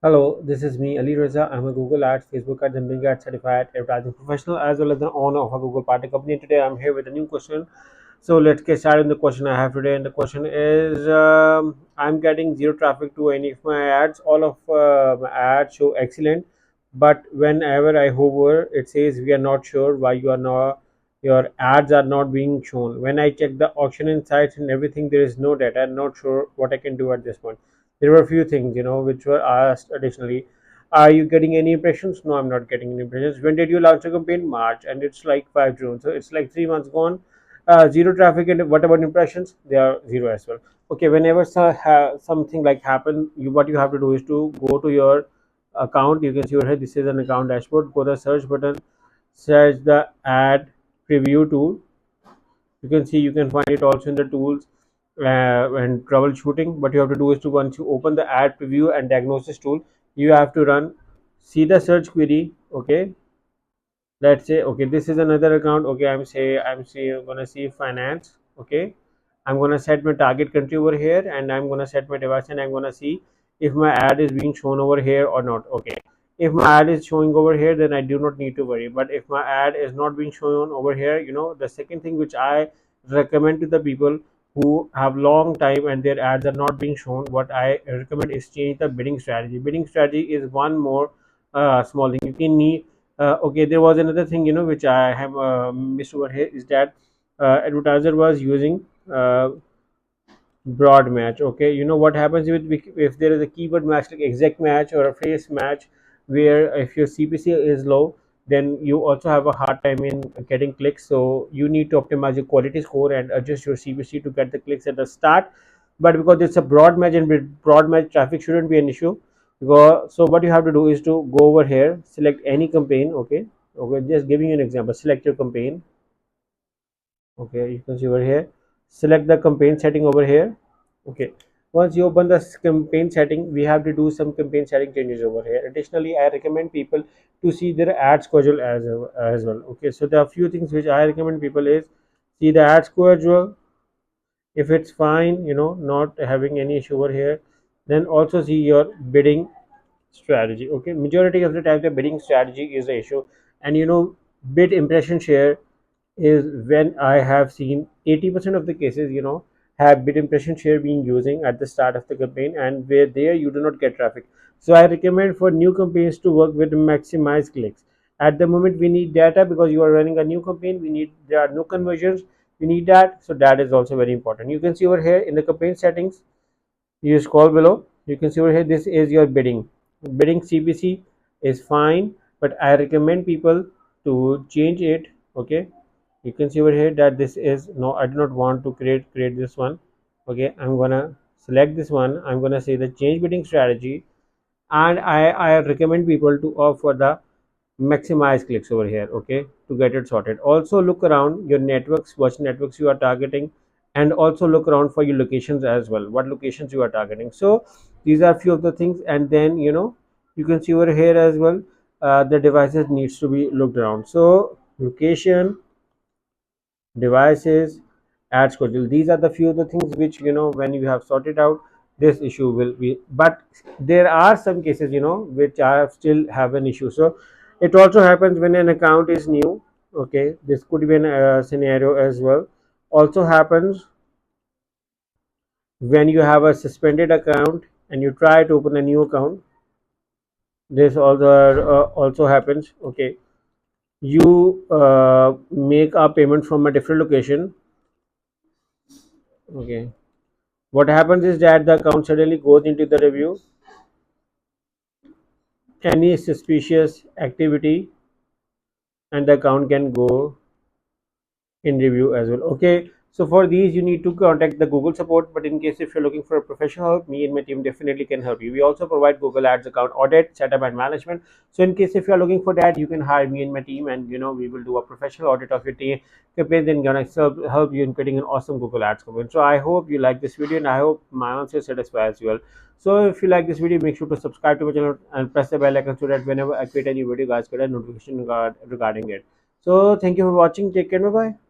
Hello, this is me, ALIRAZA. I'm a Google Ads, Facebook Ads, and Bing Ads certified advertising professional as well as the owner of a Google Party company. Today, I'm here with a new question. So let's get started with the question I have today. And the question is, I'm getting zero traffic to any of my ads. All of my ads show excellent, but whenever I hover, it says we are not sure why your ads are not being shown. When I check the auction insights and everything, there is no data. I'm not sure what I can do at this point. There were a few things, which were asked additionally. Are you getting any impressions? No, I'm not getting any impressions. When did you launch a campaign? March, and it's like 5 June, so it's like 3 months gone. Zero traffic, and what about impressions? They are zero as well. Okay, whenever something like happen, what you have to do is to go to your account. You can see over here, this is an account dashboard. Go to the search button, search the ad preview tool. You can see, you can find it also in the tools and troubleshooting. What you have to do is to, once you open the ad preview and diagnosis tool, you have to run, see the search query. Okay, let's say, okay, this is another account. Okay, I'm gonna see finance. Okay, I'm gonna set my target country over here, and I'm gonna set my device, and I'm gonna see if my ad is being shown over here or not. Okay, if my ad is showing over here, then I do not need to worry. But if my ad is not being shown over here, the second thing which I recommend to the people who have long time and their ads are not being shown, what I recommend is change the bidding strategy. Bidding strategy is one more small thing you can need. Okay, there was another thing, which I have missed over here, is that advertiser was using broad match. Okay, what happens if there is a keyword match like exact match or a phrase match, where if your CPC is low, then you also have a hard time in getting clicks. So you need to optimize your quality score and adjust your CPC to get the clicks at the start. But because it's a broad match, and with broad match, traffic shouldn't be an issue. So what you have to do is to go over here, select any campaign. Okay, just giving you an example, select your campaign. Okay, you can see over here, select the campaign setting over here. Okay, once you open the campaign setting, we have to do some campaign setting changes over here. Additionally, I recommend people to see their ad schedule as well. Okay, so there are a few things which I recommend people is, see the ad schedule. If it's fine, not having any issue over here, then also see your bidding strategy. Okay, majority of the time the bidding strategy is the issue. And bid impression share is when I have seen 80% of the cases, have bid impression share being using at the start of the campaign, and where there you do not get traffic. So I recommend for new campaigns to work with maximize clicks. At the moment we need data, because you are running a new campaign, there are no conversions, we need that. So that is also very important. You can see over here in the campaign settings, you scroll below, you can see over here, this is your bidding CPC is fine, but I recommend people to change it. Okay, you can see over here that this is, no, I do not want to create this one. Okay, I'm gonna select this one, I'm gonna say the change bidding strategy, and I recommend people to opt for the maximize clicks over here. Okay, to get it sorted. Also look around your networks, what networks you are targeting, and also look around for your locations as well, what locations you are targeting. So these are few of the things. And then you can see over here as well, the devices needs to be looked around. So location, devices, ad schedule, these are the few of the things which, when you have sorted out, this issue will be. But there are some cases, which are still have an issue. So it also happens when an account is new. Okay, this could be a scenario as well. Also happens when you have a suspended account and you try to open a new account. This also happens. Okay, you make a payment from a different location. Okay, what happens is that the account suddenly goes into the review. Any suspicious activity, and the account can go in review as well. Okay, so for these you need to contact the Google support. But in case if you're looking for a professional help, me and my team definitely can help you. We also provide Google Ads account audit, setup, and management. So in case if you're looking for that, you can hire me and my team, and we will do a professional audit of your team campaign, then gonna help you in creating an awesome Google Ads campaign. So I hope you like this video, and I hope my answer satisfies you well. So if you like this video, make sure to subscribe to my channel and press the bell icon, so that whenever I create a new video, guys get a notification regarding it. So thank you for watching. Take care. Bye bye.